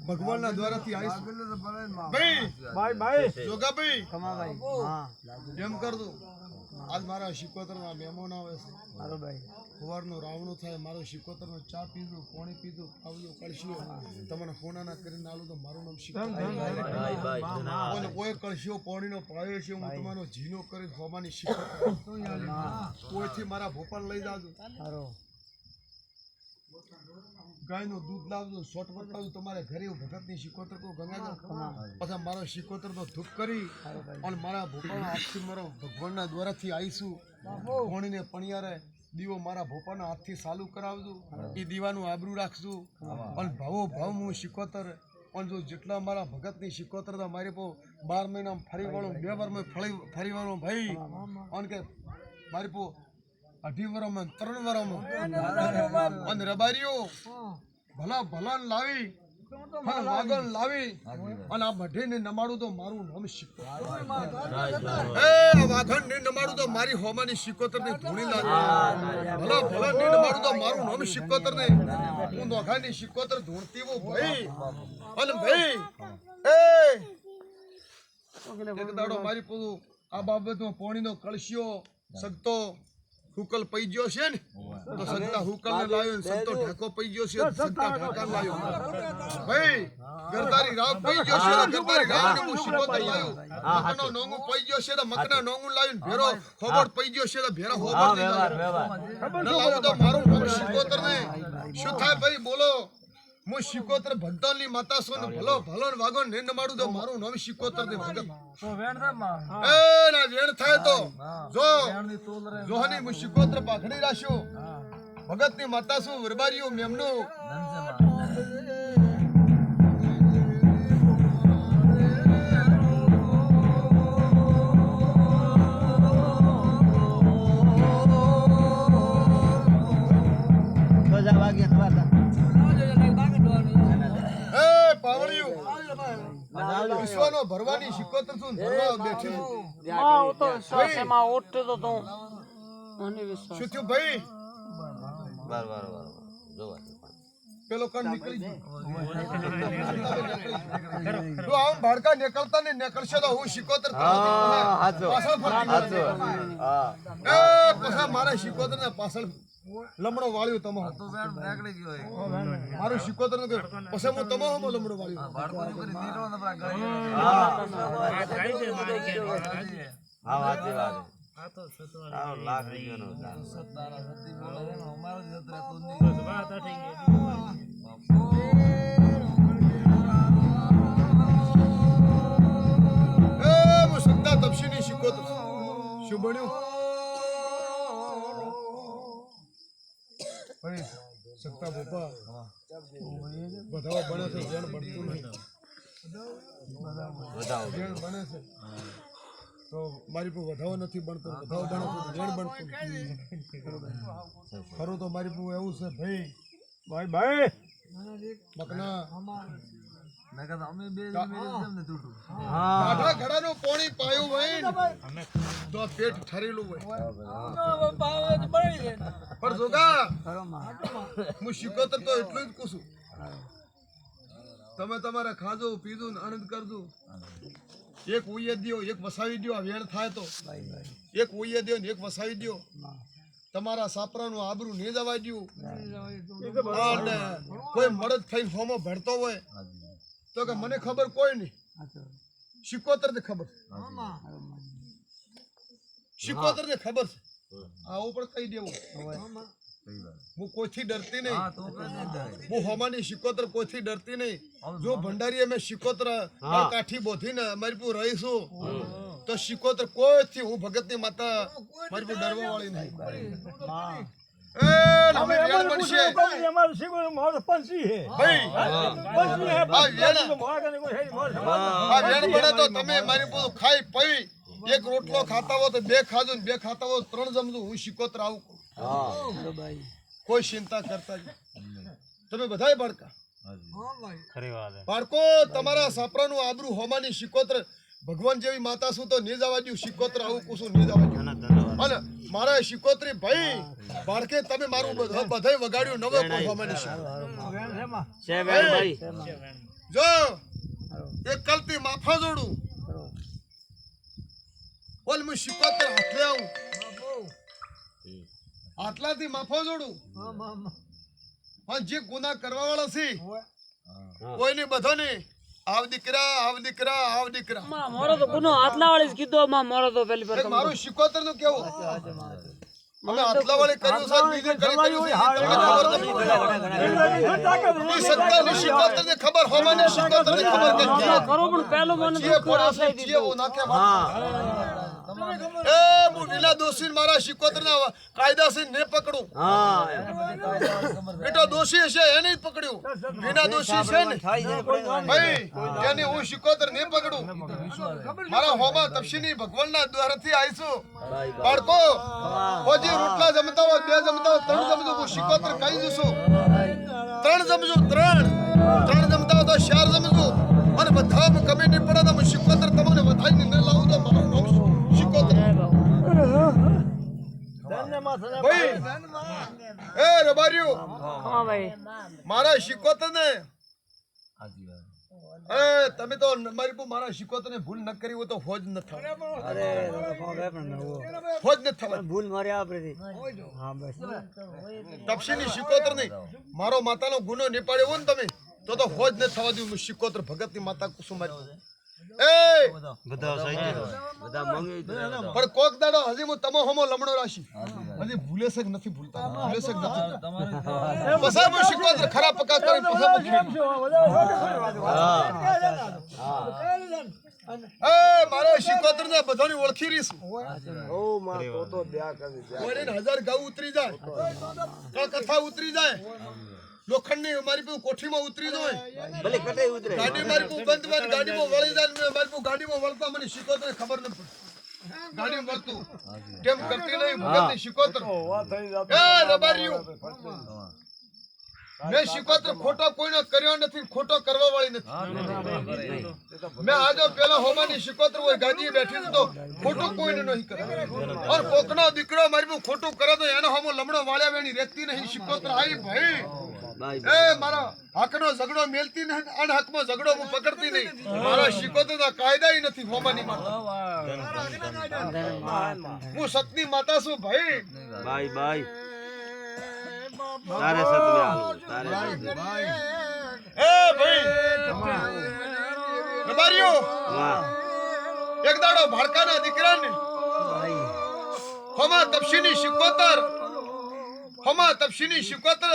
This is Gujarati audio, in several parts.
ભગવાન ના દ્વારા થી એમ કર દઉં આજ મારા શિકોતર ના મહેમાન આવે છે સવારનું રાવણું થાય મારો શિકોતર નો ચા પીધું પાણી પીધું ખાવલું કળશીઓ તમને ફોના કરીને આલું તો મારું નામ શિકોતર કોઈ કળશીઓ પાણી નો પાયો છે હું તમારો જીનો કરી હોવાની શિકોતર કોઈથી મારા ભોપાલ લઈ જાજો ગાય નું દૂધ લાવજો શોટ બતાવજો તમારે ઘરે ભગત ની શિકોતર કો ગંગા પછી મારો શિકોતર નો ધૂપ કરી અને મારા ભોપાલ હાથથી મારો ભગવાન ના દ્વારા થી આવીશું કોણીને પણિયારે દીવો મારા ભોપાના હાથથી ચાલુ કરાવજો એ દીવાનું આબરૂ રાખશું અને ભાવો ભાવ હું શિકોતર પણ જો જેટલા મારા ભગતની શિકોતર મારી પો 12 મહિના ફરી વાળો 2 વારમાં ફરી વાળો ભાઈ અને કે મારી પો 2.5 વર્ષમાં 3 વર્ષમાં અને રબારીઓ ભલા ભલા લાવી વાગણ લાવી અને આ બઢીને નમાડું તો મારું નામ શિકોતર વાઘણ ને નમાડું તો મારી હોમાની શિકોતર ને ધૂણી લાગે ભલા ભલા ને નમાડું તો મારું નામ શિકોતર ને હું નોખાની શિકોતર ધૂણતી હું ભાઈ અને ભાઈ એક દાડો મારી પૂરું આ બાબતમાં પોણીનો કળશિયો સગતો હુકલ પઈ ગયો છે ને તો સગતા હુકલ ને લાવ્યો સગતો ઢાકો પઈ ગયો છે સગતા ઢાકા લાવ્યો ભાઈ ગરદારી રાવ પઈ ગયો છે ગરદારી રાવ ને હું શિકોતર લાવ્યો મકનો નોંગુ પઈ ગયો છે તો મકના નોંગુ લાવીને ભેરો ખોબડ પઈ ગયો છે તો ભેરો ખોબડ ને લાવ્યો તો મારું નામ શિકોતર ને શું થાય ભાઈ બોલો હું શિકોતર ભગતાની માતા છું ને ભલો ભલો ને વાગો ને નમાડું તો મારું નામ શિકોતર ને ભગત તો વેણ થાય એ ના વેણ થાય તો જો જોહની હું શિકોતર પાખડી રાખ્યો ભગતની માતા છું વરબારીઓ મેમનો વિશ્વનો ભરવાની શિકોતર છું ભરવા બેઠી માં તો સોસેમાં ઉઠતો તો તું મને વિશ્વાસ શું થયું ભાઈ વાર જોવા પેલો કણ નીકળી ગયો તો આમ ભડકા નીકળતા ને નીકળશે તો હું શિકોતર પાછળ પાછા મારા શિકોતર ને પાછળ લમડો વાળ્યો તમો તો વેણ નીકળી ગયો મારું શિકોતર ને પછી હું તમો હમો લમડો વાળ્યો બાળકો કરી નીકળો ને ગળી હા વાત આ તો સતવાળા લાખ રૂપિયાનો સતવાળા સતી બોલે ને અમારો જ જતરા તો ની વાત થઈ ગઈ એ હું સત્તા તપસીની શિકોતર શું બન્યું સત્તા બોપા બધા બને છે જેણ બનતું નહીં જેણ બને છે તો મારી પર વધાવો નથી બનતો વધાવો બને તો જેણ બનતું ખરું તો મારી પર એવું છે ભાઈ ભાઈ ભાઈ મકના અમે બે ને તૂટું આઠા ઘડાનું પાણી પાયું ભાઈ તો પેટ ઠરેલું હોય પણ જોગા હું શિકોતર તો એટલું જ કહું છું તમે તમારે ખાજો પીજો ને આનંદ કરજો એક ઉઈએ દો એક વસાવી દો વેણ થાય તો એક ઉઈએ દો ને એક વસાવી દો તમારા સાપરાનું આબરૂ નહીં જવા દો અને કોઈ મળદ થઈને હોમો ભરતો હોય તો કે મને ખબર કોઈ નહીં શિકોતર ને ખબર શિકોતર ને ખબર છે આવું પણ કહી દેવું હું કોઈથી ડરતી નહીં હું હોમાની શિકોતર કોઈથી ડરતી નહીં જો ભંડારી અમે શિકોતર કાઠી બોધીને અમારી પર રહીશું તો શિકોતર કોઈથી હું ભગતની માતા મારી પર ડરવા વાળી નહીં એ અમે વેણ ભાઈ આ વેણ બને તો તમે મારી પૂરું ખાઈ પી એક રોટલો ખાતા હો તો બે ખાજો ને બે ખાતા હો ત્રણ જમજો હું શિકોત્ર આવું કોઈ ચિંતા કરતા તમે બધાય બાળકા બાળકો તમારા સાપરાનું આબરૂ હોમાની શિકોત્ર ભગવાન જેવી માતા શું તો નહીં જવા દઉં શિકોત્ર આવું કુશું નહીં જવા દઉં અને મારા શિકોત્રી ભાઈ બાળકે તમે મારું બધાય વગાડ્યું નવો કોઈ હોમાની જો એક કલતી માફા જોડું બોલ હું શિકોત્ર હાથે આવું આટલાથી માફા જોડું પણ જે ગુના કરવા વાળા છે કોઈને બધાને આવ દીકરા મારો તો ગુનો આટલા વાળી જ કીધો મારો તો પેલી પર મારું શિકોત્ર નું કેવું અમે આટલા વાળી કર્યું છે બીજું કર્યું છે તમને ખબર નથી શિકોત્ર ને ખબર હોવાની શિકોત્ર ને ખબર નથી કરો પણ પેલો મને જે પડે છે જે ઓ નાખે એ હું વિના દોષી મારા શિકોત્ર ના કાયદા થી ને પકડું બેટો દોષી હશે એને જ પકડ્યું વિના દોષી છે ને ભાઈ એને હું શિકોત્ર ને પકડું મારા હોમા તપસીની ભગવાનના દ્વારથી આવીશું બાળકો હોજી રોટલા જમતા હોય બે જમતા હોય ત્રણ જમજો હું શિકોત્ર કહી દઉં ત્રણ જમજો ત્રણ જમતા હોય તો ચાર જમજો અને બધા કમી નહીં પડે તો હું શિકોત્ર તમને વધારી ને લાવું તો મારું નામ શિકોત્ર ભાઈ એ રબારીઓ હા ભાઈ મારા શિકોત્ર ને તમે તો મારા શિકોત્ર ને ભૂલ ન કરી હોય તો ફોજ ન થાય ફોજ ન થાય ભૂલ મારી આપણે તપસીની શિકોત્ર નહીં મારો માતાનો ગુનો નિપાડ્યો હોય ને તમે તો ફોજ ન થવા દઉં હું શિકોત્ર ભગતની માતા કુસુમારી પણ કોક દાડો હજી હું તમો હોમો લમણો રાશી હજી ભૂલે છે કે નથી ભૂલતા ભૂલે છે કે નથી પછી હું શિકોત્ર ખરા પકા કરીને મારો શિકોત્ર ને બધાની ઓળખી રહીશ હજાર ગાઉ ઉતરી જાય કથા ઉતરી જાય લોખંડની મારી પાસે કોઠીમાં ઉતરી જાય ભલે કટે ઉતરે ગાડી મારી પાસે બંધ માં ગાડીમાં વળી જાય મારી પાસે ગાડીમાં વળતા મને શિકોત્ર ખબર ન પડે ગાડીમાં વળતું કેમ કરતી નહીં ભગતની શિકોત્ર એ રબારીઓ મેં શિકોત્ર ખોટો કોઈનો કર્યો નથી ખોટો કરવા વાળી નથી મેં આજો પેલા હોમાની શિકોત્ર હોય ગાડીએ બેઠી તો ખોટું કોઈને નહીં કરે और કોકનો દીકરો મારી પાસે ખોટું કરે તો એનો હોમો લમણો વાળ્યા વેણી રહેતી નહીં શિકોત્ર આવી ભાઈ એ મારા હકનો ઝઘડો મેલતી નહીં અન હકમાં ઝઘડો હું પકડતી નહીં મારા શિકોત્રના કાયદા ય નથી હોમાની માતા હું સતની માતા છું ભાઈ ભાઈ તારે સત મે આલો તારે એ ભાઈ રબારીઓ એક દાડો ભાડકાના દીકરાને હોમા તપસીની શિકોત્ર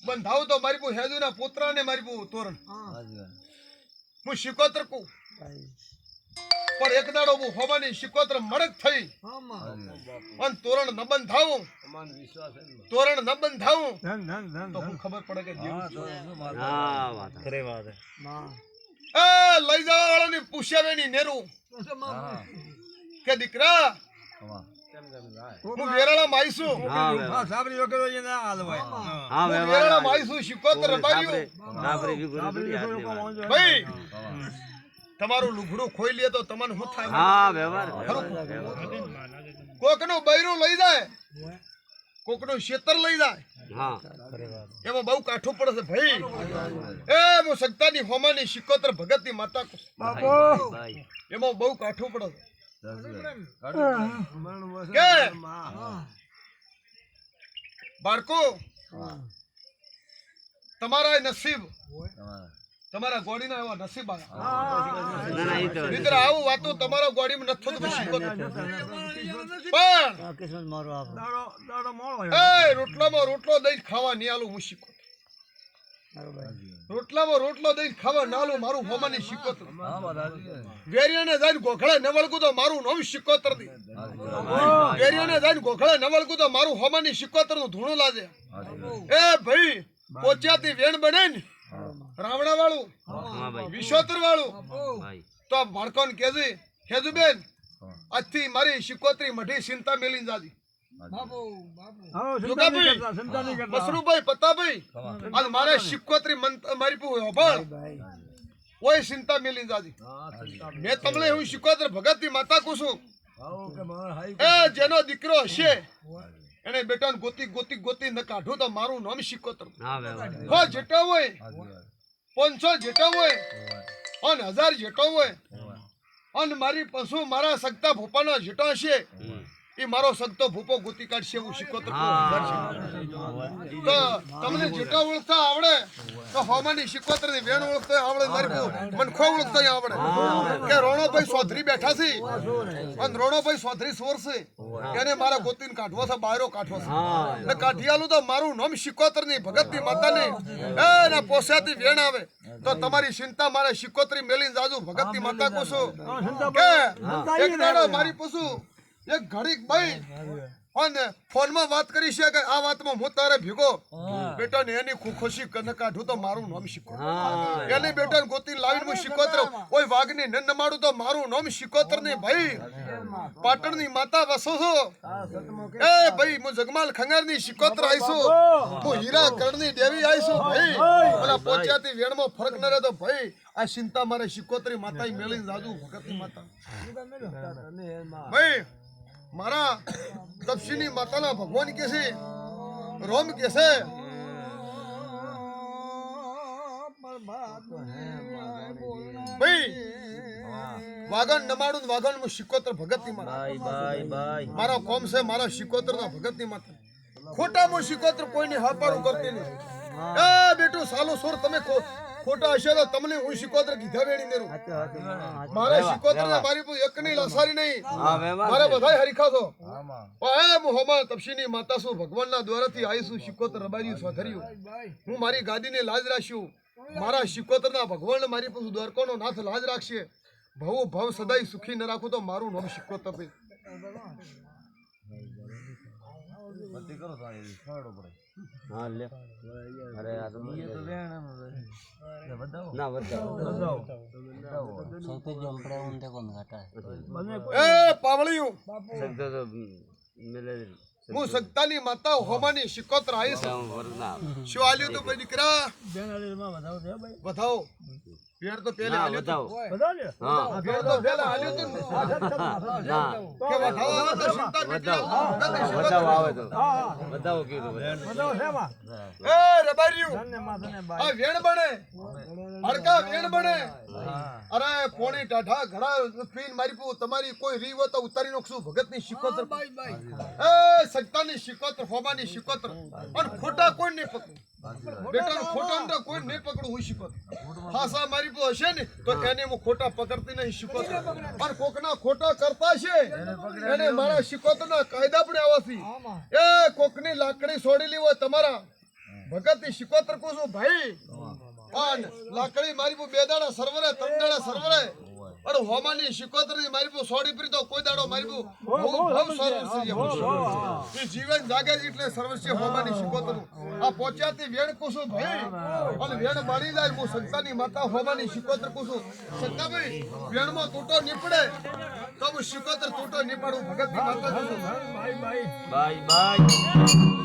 બંધાવ તો મારી પુ હેદુના પુત્રને મારી પુ તોરણ હું શિકોત્ર કો પણ એક દાડો હું હોમાની શિકોત્ર મળત થઈ અને તોરણ ન બંધાવું તો હું ખબર પડે કે લઈ જવા વાળાની પૂછ્યાવેની નેરું કે દીકરા હું વેરાળામાં આવીશું વેરાળામાં આવીશું શિકોત્ર રબારીઓ ભાઈ તમારું લુગડું ખોઈ લે તો તમને શું થાય કોકનું બૈરું લઈ જાય કોકનું શેતર લઈ જાય એમાં બહુ કાઠું પડે છે ભાઈ એ હું સત્તાની હોમાની શિકોત્ર ભગતની માતા એમાં બહુ કાઠું પડે છે કે બાળકો તમારા નસીબ તમારા ગોડીના એવા નસીબ મિત્ર આવું વાતો તમારા ગોડીમાં નથી થતું શિકોત્ર રોટલામાં રોટલો દઈ ખાવા નહીં આલું હું શિકોત્ર રોટલામાં રોટલો દઈને ખાવા નાલો મારું હોમાની શિકોતર વેરિયાને જઈને ગોખળે ન વળગું તો મારું નામ શિકોતર દી વેરિયાને જઈને ગોખળે ન વળગું તો મારું હોમાની શિકોતર નું ધૂણું લાજે એ ભાઈ પોચ્યાથી વેણ બને ને રાવણા વાળું હા ભાઈ વિશોતર વાળું ભાઈ તો આ બાળકોને કેજે બેન આજથી મારી શિકોતરી મઢી ચિંતા મેલીને જાજી મસરૂભાઈ પતાભાઈ આજ મારે શિકોતરી મારી પુ હોભાળ ઓય ચિંતા મેલીને જાજી મેં તમને હું શિકોતર ભગતની માતા કહું છું એ જેનો દીકરો હશે એને બેટાને ગોતી ન કાઢું તો મારું નામ શિકોતર હા ભાઈ હો જેટા હોય 500 જેટા હોય અને 1000 જેટો હોય અને મારી પશુ મારા સગતા ભૂપાનો જેટો હશે એ મારો સગતો ભૂપો ગોતી કાઢશે હું શિકોતર તો તમને જેટલા ઓળખતા આવડે તો હોમાની શિકોતર ની વેણ ઓળખતો આવડે મારી મનખો ઓળખતો આવડે કે રોણોભાઈ ચૌધરી બેઠા છે અને રોણોભાઈ ચૌધરી સોર છે એને મારા ગોતીને કાઢવો છે બાયરો કાઢવો છે ને કાઢિયાલું તો મારું નામ શિકોતર ની ભગત ની માતા ની એના પોસ્યાથી વેણ આવે તો તમારી ચિંતા મારે શિકોતરી મેલીને જાજુ ભગત ની માતા કોસો કે એક દાડો મારી પશુ એક ઘડીક ભાઈ અને ફોનમાં વાત કરી છે કે આ વાતમાં હું તારે ભેગો બેટા ને એની ખુશી ન કાઢું તો મારું નામ શિકોતર એની બેટા ગોતી લાવીને હું શિકોતર કોઈ વાઘની ન મારું તો મારું નામ શિકોતર ને ભાઈ પાટણ ની માતા વસો છો એ ભાઈ હું જગમાલ ખંગાર ની શિકોતર આવીશું હું હીરા કરણ ની દેવી આવીશું ભાઈ ઓલા પોચ્યાથી વેણમાં ફરક ન રહે તો ભાઈ આ ચિંતા મારે શિકોતરી માતા મેળીને જાજુ ભગત ની માતા ભાઈ મારા તપસીની માતાના ભગવાન કે છે રોમ કે છે ભાઈ વાગન નમાડું વાગન હું શિકોતર ભગત ની માતા ભાઈ મારો કોમ છે મારા શિકોતર ના ભગત ની માતા ખોટા હું શિકોતર કોઈની હાપારું કરતી નહીં એ બેટું સાલો સોર તમે ખોટા હશે તો તમને હું શિકોતર કીધા વેણી દેરું મારે શિકોતર ને મારી કોઈ એક ની લસારી નહીં મારે બધાય હરીખા છો એ હું હોમા તપસીની માતા છું ભગવાનના દ્વારાથી આવી છું શિકોતર રબાર્યું સ્વધર્યું હું મારી ગાદીને લાજ રાખ્યું મારા શિકોતરના ભગવાન મારી પાસે દ્વારકોનો નાથ લાજ રાખશે ભવ સદાય સુખી ન રાખું તો મારું નામ શિકોતર છે હા લે અરે આ તો ના એ પાવળિયું સગતો તો મિલે હું સગતાની માતા હોમાની શિકોતર આવી છું શું આલ્યું તો ભાઈ દીકરા વધાવો પેર તો પેલે આલ્યું તો હા પેર તો પેલા આલ્યું તો ના કે વધાવો તો ચિંતા બતાવો આવે તો બતાવો કીધું એ રબાર્યું આ વેણ બને હડકા વેણ બને અરે પોણી ટાઢા ઘડા પીન મારી પુ તમારી કોઈ રીવ તો ઉતારી નાખશું ભગતની શિકોતર એ સગતાની શિકોતર હોમાની શિકોતર અને ખોટા કોઈ નહીં પકડું બેટા ખોટા તો કોઈ નહીં પકડું હું શિકોતર ખાસા મારી પુ હશે ને તો એને હું ખોટા પકડતી નહીં શિકોતર અને કોકના ખોટા કરતા છે એને મારા શિકોતરના કાયદા પણ આવવાથી એ કોકની લાકડી છોડેલી હોય તમારા ભગતની શિકોતર કહું છું ભાઈ પણ લાકડી મારી પુ બે દાડા સરવરે ત્રણ દાડા સરવરે અને હોમાની શિકોતર ની મારી પુ સોડી પરી તો કોઈ દાડો મારી પુ બહુ સરસ છે જીવન જાગે છે એટલે સરસ છે હોમાની શિકોતર આ પોચ્યાથી વેણ કુસું ભાઈ અને વેણ બાળી જાય હું સંતાની માતા હોમાની શિકોતર કુસું સંતા ભાઈ વેણમાં તૂટો નીપડે તો હું શિકોતર તૂટો નીપાડું ભગતની માતા કુસું બાય બાય